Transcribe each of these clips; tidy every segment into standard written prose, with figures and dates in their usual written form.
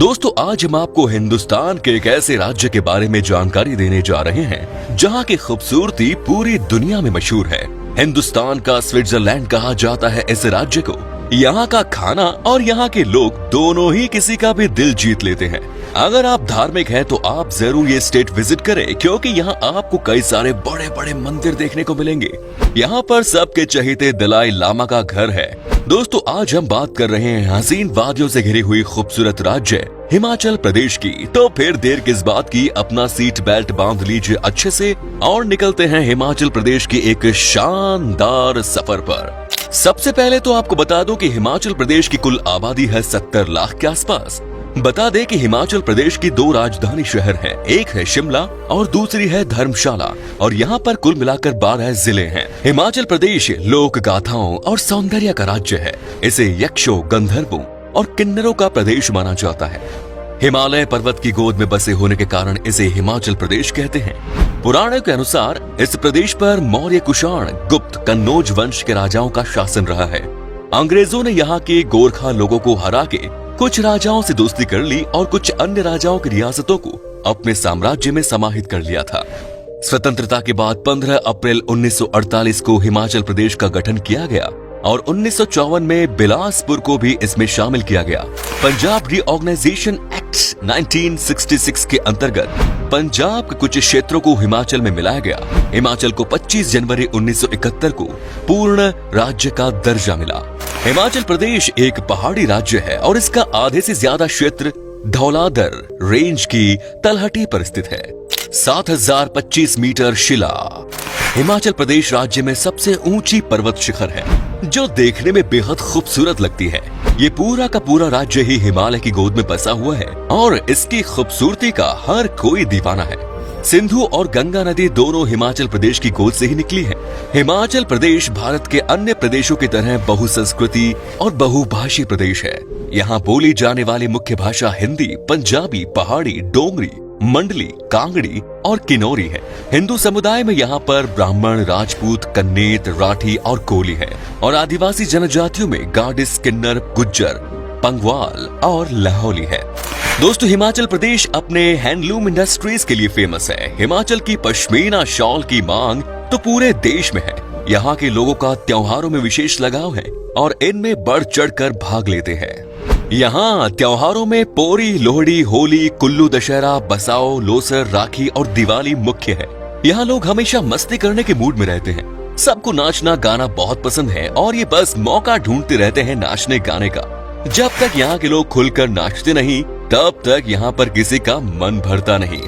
दोस्तों आज हम आपको हिंदुस्तान के एक ऐसे राज्य के बारे में जानकारी देने जा रहे हैं जहां की खूबसूरती पूरी दुनिया में मशहूर है। हिंदुस्तान का स्विट्जरलैंड कहा जाता है इस राज्य को। यहाँ का खाना और यहाँ के लोग दोनों ही किसी का भी दिल जीत लेते हैं। अगर आप धार्मिक हैं तो आप जरूर ये स्टेट विजिट करें, क्योंकि यहाँ आपको कई सारे बड़े बड़े मंदिर देखने को मिलेंगे। यहाँ पर सबके चहेते दलाई लामा का घर है। दोस्तों आज हम बात कर रहे हैं हसीन वादियों से घिरी हुई खूबसूरत राज्य हिमाचल प्रदेश की। तो फिर देर किस बात की, अपना सीट बेल्ट बांध लीजिए अच्छे से और निकलते हैं हिमाचल प्रदेश की एक शानदार सफर पर। सबसे पहले तो आपको बता दूं कि हिमाचल प्रदेश की कुल आबादी है 70 लाख के आसपास। बता दें कि हिमाचल प्रदेश की 2 राजधानी शहर हैं, एक है शिमला और दूसरी है धर्मशाला, और यहाँ पर कुल मिलाकर 12 जिले हैं। हिमाचल प्रदेश लोक गाथाओं और सौंदर्य का राज्य है। इसे यक्षों, गंधर्वों और किन्नरों का प्रदेश माना जाता है। हिमालय पर्वत की गोद में बसे होने के कारण इसे हिमाचल प्रदेश कहते हैं। पुराणों के अनुसार इस प्रदेश पर मौर्य, कुषाण, गुप्त, कन्नौज वंश के राजाओं का शासन रहा है। अंग्रेजों ने यहाँ के गोरखा लोगों को हरा के कुछ राजाओं से दोस्ती कर ली और कुछ अन्य राजाओं की रियासतों को अपने साम्राज्य में समाहित कर लिया था। स्वतंत्रता के बाद 15 अप्रैल 1948 को हिमाचल प्रदेश का गठन किया गया और 1954 में बिलासपुर को भी इसमें शामिल किया गया। पंजाब रीऑर्गेनाइजेशन एक्ट 1966 के अंतर्गत पंजाब के कुछ क्षेत्रों को हिमाचल में मिलाया गया। हिमाचल को 25 जनवरी 1971 को पूर्ण राज्य का दर्जा मिला। हिमाचल प्रदेश एक पहाड़ी राज्य है और इसका आधे से ज्यादा क्षेत्र धौलाधर रेंज की तलहटी पर स्थित है। 7025 मीटर शिला हिमाचल प्रदेश राज्य में सबसे ऊंची पर्वत शिखर है, जो देखने में बेहद खूबसूरत लगती है। ये पूरा का पूरा राज्य ही हिमालय की गोद में बसा हुआ है और इसकी खूबसूरती का हर कोई दीवाना है। सिंधु और गंगा नदी दोनों हिमाचल प्रदेश की गोद से ही निकली है। हिमाचल प्रदेश भारत के अन्य प्रदेशों की तरह बहुसंस्कृति और बहुभाषी प्रदेश है। यहाँ बोली जाने वाली मुख्य भाषा हिंदी, पंजाबी, पहाड़ी, डोगरी, मंडली, कांगड़ी और किन्नौरी है। हिंदू समुदाय में यहाँ पर ब्राह्मण, राजपूत, कन्नेत, राठी और कोली है, और आदिवासी जनजातियों में गाडिस, किन्नर, गुज्जर, पंगवाल और लाहौली है। दोस्तों हिमाचल प्रदेश अपने हैंडलूम इंडस्ट्रीज के लिए फेमस है। हिमाचल की पश्मीना शॉल की मांग तो पूरे देश में है। यहाँ के लोगों का त्योहारों में विशेष लगाव है और इनमें बढ़ चढ़कर भाग लेते हैं। यहाँ त्योहारों में पोरी, लोहड़ी, होली, कुल्लू दशहरा, बसाओ, लोसर, राखी और दिवाली मुख्य है। यहाँ लोग हमेशा मस्ती करने के मूड में रहते हैं। सबको नाचना गाना बहुत पसंद है और ये बस मौका ढूंढते रहते हैं नाचने गाने का। जब तक यहाँ के लोग खुलकर नाचते नहीं तब तक यहाँ पर किसी का मन भरता नहीं।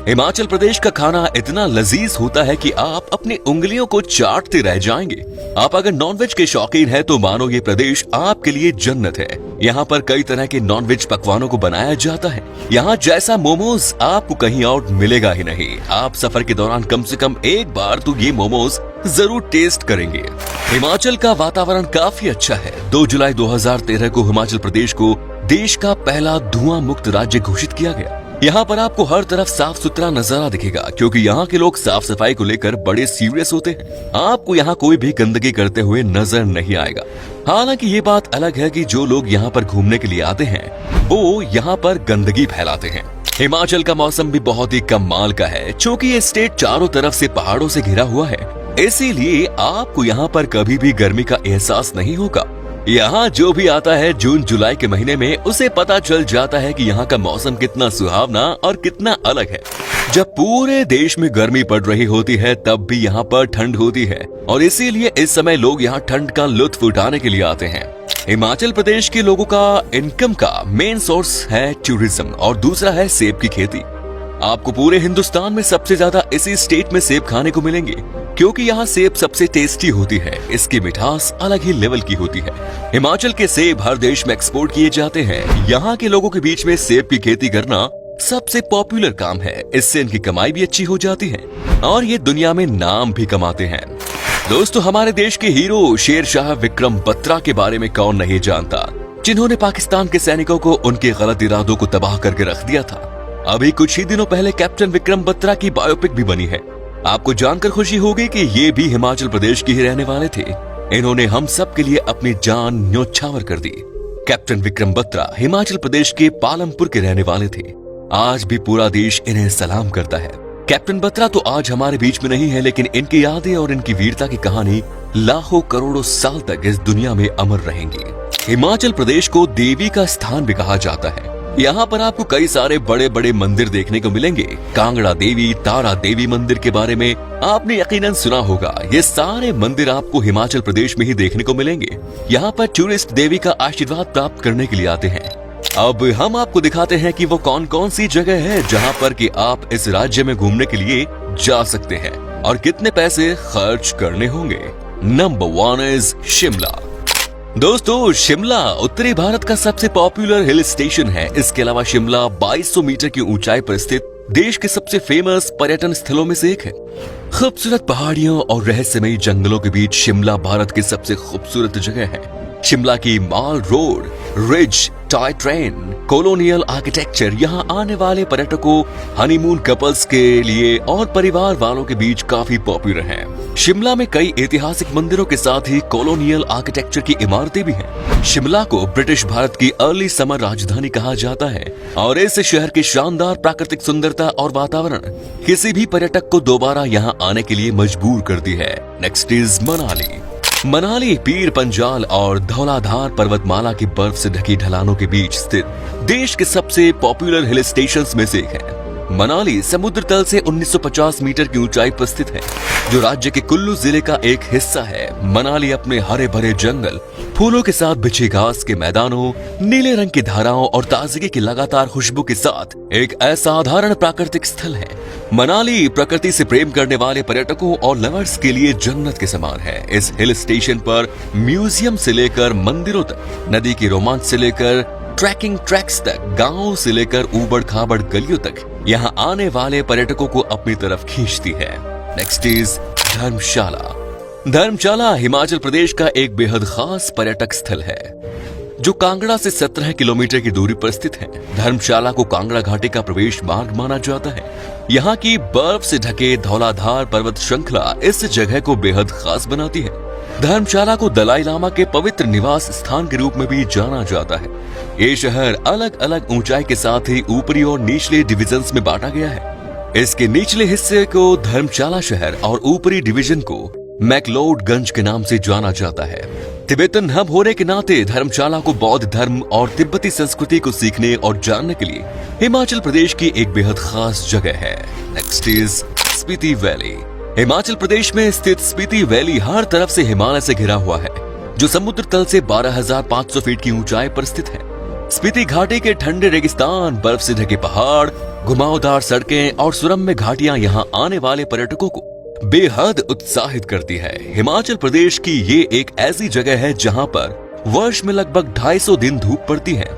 हिमाचल प्रदेश का खाना इतना लजीज होता है कि आप अपनी उंगलियों को चाटते रह जाएंगे। आप अगर नॉनवेज के शौकीन हैं तो मानो ये प्रदेश आपके लिए जन्नत है। यहाँ पर कई तरह के नॉनवेज पकवानों को बनाया जाता है। यहाँ जैसा मोमोज आपको कहीं और मिलेगा ही नहीं। आप सफर के दौरान कम से कम एक बार तो ये मोमोज जरूर टेस्ट करेंगे। हिमाचल का वातावरण काफी अच्छा है। 2 जुलाई 2013 को हिमाचल प्रदेश को देश का पहला धुआं मुक्त राज्य घोषित किया गया। यहाँ पर आपको हर तरफ साफ सुथरा नजारा दिखेगा, क्योंकि यहाँ के लोग साफ सफाई को लेकर बड़े सीरियस होते हैं। आपको यहाँ कोई भी गंदगी करते हुए नजर नहीं आएगा। हालांकि ये बात अलग है कि जो लोग यहाँ पर घूमने के लिए आते हैं वो यहाँ पर गंदगी फैलाते हैं। हिमाचल का मौसम भी बहुत ही कमाल का है। चूँकि ये स्टेट चारों तरफ से पहाड़ों से घिरा हुआ है, इसीलिए आपको यहाँ पर कभी भी गर्मी का एहसास नहीं होगा। यहाँ जो भी आता है जून जुलाई के महीने में, उसे पता चल जाता है कि यहाँ का मौसम कितना सुहावना और कितना अलग है। जब पूरे देश में गर्मी पड़ रही होती है तब भी यहाँ पर ठंड होती है, और इसीलिए इस समय लोग यहाँ ठंड का लुत्फ उठाने के लिए आते हैं। हिमाचल प्रदेश के लोगों का इनकम का मेन सोर्स है टूरिज्म और दूसरा है सेब की खेती। आपको पूरे हिंदुस्तान में सबसे ज्यादा इसी स्टेट में सेब खाने को मिलेंगे, क्योंकि यहाँ सेब सबसे टेस्टी होती है। इसकी मिठास अलग ही लेवल की होती है। हिमाचल के सेब हर देश में एक्सपोर्ट किए जाते हैं। यहाँ के लोगों के बीच में सेब की खेती करना सबसे पॉपुलर काम है। इससे इनकी कमाई भी अच्छी हो जाती है और ये दुनिया में नाम भी कमाते हैं। दोस्तों हमारे देश के हीरो शेरशाह विक्रम बत्रा के बारे में कौन नहीं जानता, जिन्होंने पाकिस्तान के सैनिकों को उनके गलत इरादों को तबाह करके रख दिया था। अभी कुछ ही दिनों पहले कैप्टन विक्रम बत्रा की बायोपिक भी बनी है। आपको जानकर खुशी होगी कि ये भी हिमाचल प्रदेश के ही रहने वाले थे। इन्होंने हम सब के लिए अपनी जान न्योछावर कर दी। कैप्टन विक्रम बत्रा हिमाचल प्रदेश के पालमपुर के रहने वाले थे। आज भी पूरा देश इन्हें सलाम करता है। कैप्टन बत्रा तो आज हमारे बीच में नहीं है, लेकिन इनकी यादें और इनकी वीरता की कहानी लाखों करोड़ों साल तक इस दुनिया में अमर रहेंगी। हिमाचल प्रदेश को देवी का स्थान भी कहा जाता है। यहाँ पर आपको कई सारे बड़े बड़े मंदिर देखने को मिलेंगे। कांगड़ा देवी, तारा देवी मंदिर के बारे में आपने यकीनन सुना होगा। ये सारे मंदिर आपको हिमाचल प्रदेश में ही देखने को मिलेंगे। यहाँ पर टूरिस्ट देवी का आशीर्वाद प्राप्त करने के लिए आते हैं। अब हम आपको दिखाते हैं कि वो कौन कौन सी जगह है जहाँ पर कि आप इस राज्य में घूमने के लिए जा सकते हैं और कितने पैसे खर्च करने होंगे। Number 1 is Shimla. दोस्तों, शिमला उत्तरी भारत का सबसे पॉपुलर हिल स्टेशन है। इसके अलावा शिमला 2200 मीटर की ऊंचाई पर स्थित देश के सबसे फेमस पर्यटन स्थलों में से एक है। खूबसूरत पहाड़ियों और रहस्यमयी जंगलों के बीच शिमला भारत की सबसे खूबसूरत जगह है। शिमला की mall road, ridge, toy train, colonial architecture यहाँ आने वाले पर्यटकों, हनीमून कपल्स के लिए और परिवार वालों के बीच काफी पॉपुलर है। शिमला में कई ऐतिहासिक मंदिरों के साथ ही कॉलोनियल आर्किटेक्चर की इमारतें भी हैं। शिमला को ब्रिटिश भारत की अर्ली समर राजधानी कहा जाता है और इस शहर की शानदार प्राकृतिक सुंदरता और वातावरण किसी भी पर्यटक को दोबारा यहाँ आने के लिए मजबूर करती है। Next is Manali. मनाली पीर पंजाल और धौलाधार पर्वतमाला की बर्फ से ढकी ढलानों के बीच स्थित देश के सबसे पॉपुलर हिल स्टेशंस में से एक है। मनाली समुद्र तल से 1950 मीटर की ऊंचाई पर स्थित है, जो राज्य के कुल्लू जिले का एक हिस्सा है। मनाली अपने हरे भरे जंगल, फूलों के साथ बिछे घास के मैदानों, नीले रंग की धाराओं और ताजगी की लगातार खुशबू के साथ एक असाधारण प्राकृतिक स्थल है। मनाली प्रकृति से प्रेम करने वाले पर्यटकों और लवर्स के लिए जन्नत के समान है। इस हिल स्टेशन पर म्यूजियम से लेकर मंदिरों तक, नदी की रोमांच से लेकर ट्रैकिंग ट्रैक्स तक, गांवों से लेकर ऊबड़ खाबड़ गलियों तक यहाँ आने वाले पर्यटकों को अपनी तरफ खींचती है। नेक्स्ट इज धर्मशाला। धर्मशाला हिमाचल प्रदेश का एक बेहद खास पर्यटक स्थल है, जो कांगड़ा से 17 किलोमीटर की दूरी पर स्थित है। धर्मशाला को कांगड़ा घाटी का प्रवेश मार्ग माना जाता है। यहाँ की बर्फ से ढके धौलाधार पर्वत श्रृंखला इस जगह को बेहद खास बनाती है। धर्मशाला को दलाई लामा के पवित्र निवास स्थान के रूप में भी जाना जाता है। ये शहर अलग अलग ऊंचाई के साथ ही ऊपरी और निचले डिविजन्स में बांटा गया है। इसके निचले हिस्से को धर्मशाला शहर और ऊपरी डिवीजन को मैक्लोडगंज के नाम से जाना जाता है। तिब्बतन हब होने के नाते धर्मशाला को बौद्ध धर्म और तिब्बती संस्कृति को सीखने और जानने के लिए हिमाचल प्रदेश की एक बेहद खास जगह है। Next is Spiti valley. Himachal Pradesh में स्थित स्पीति वैली हर तरफ से हिमालय से घिरा हुआ है, जो समुद्र तल से 12,500 फीट की ऊंचाई पर स्थित है। स्पीति घाटी के ठंडे रेगिस्तान, बर्फ से ढके पहाड़, घुमावदार सड़कें और सुरम्य घाटियां यहाँ आने वाले पर्यटकों को बेहद उत्साहित करती है। हिमाचल प्रदेश की ये एक ऐसी जगह है जहाँ पर वर्ष में लगभग 250 दिन धूप पड़ती है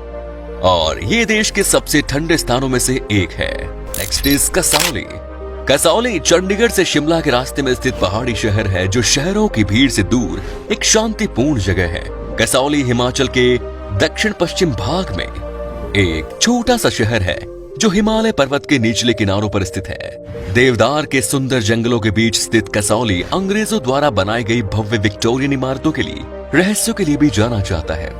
और ये देश के सबसे ठंडे स्थानों में से एक है। Next is Kasauli. कसौली चंडीगढ़ से शिमला के रास्ते में स्थित पहाड़ी शहर है, जो शहरों की भीड़ से दूर एक शांतिपूर्ण जगह है। कसौली हिमाचल के दक्षिण पश्चिम भाग में एक छोटा सा शहर है, जो हिमालय पर्वत के निचले किनारों पर स्थित है। देवदार के सुंदर जंगलों के बीच स्थित कसौली अंग्रेजों द्वारा बनाई गई भव्य विक्टोरियन इमारतों के लिए, रहस्यों के लिए भी जाना जाता है।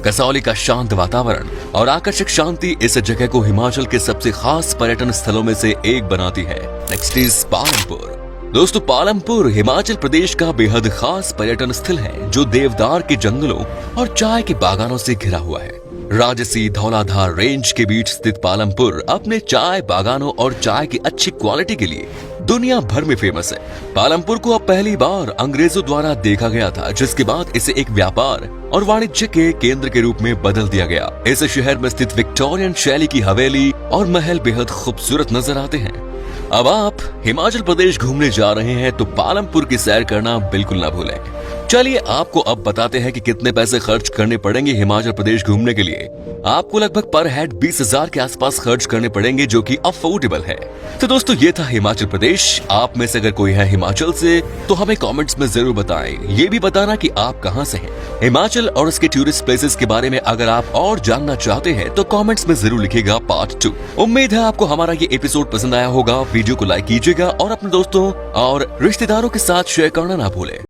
कसौली का शांत वातावरण और आकर्षक शांति इस जगह को हिमाचल के सबसे खास पर्यटन स्थलों में से एक बनाती है। Next is Palampur. दोस्तों, पालमपुर हिमाचल प्रदेश का बेहद खास पर्यटन स्थल है, जो देवदार के जंगलों और चाय के बागानों से घिरा हुआ है। राजसी धौलाधार रेंज के बीच स्थित पालमपुर अपने चाय बागानों और चाय की अच्छी क्वालिटी के लिए दुनिया भर में फेमस है। पालमपुर को अब पहली बार अंग्रेजों द्वारा देखा गया था, जिसके बाद इसे एक व्यापार और वाणिज्य के केंद्र के रूप में बदल दिया गया। इस शहर में स्थित विक्टोरियन शैली की हवेली और महल बेहद खूबसूरत नजर आते हैं। अब आप हिमाचल प्रदेश घूमने जा रहे हैं तो पालमपुर की सैर करना बिल्कुल ना भूलें। चलिए आपको अब बताते हैं कि कितने पैसे खर्च करने पड़ेंगे हिमाचल प्रदेश घूमने के लिए। आपको लगभग पर हेड 20,000 के आसपास खर्च करने पड़ेंगे, जो कि अफोर्डेबल है। तो दोस्तों, ये था हिमाचल प्रदेश। आप में से अगर कोई है हिमाचल से तो हमें कमेंट्स में जरूर बताएं। ये भी बताना कि आप कहां से हैं। हिमाचल और उसके टूरिस्ट प्लेसेस के बारे में अगर आप और जानना चाहते हैं तो कमेंट्स में जरूर लिखिएगा पार्ट 2। उम्मीद है आपको हमारा ये एपिसोड पसंद आया होगा। वीडियो को लाइक कीजिएगा और अपने दोस्तों और रिश्तेदारों के साथ शेयर करना ना भूलें।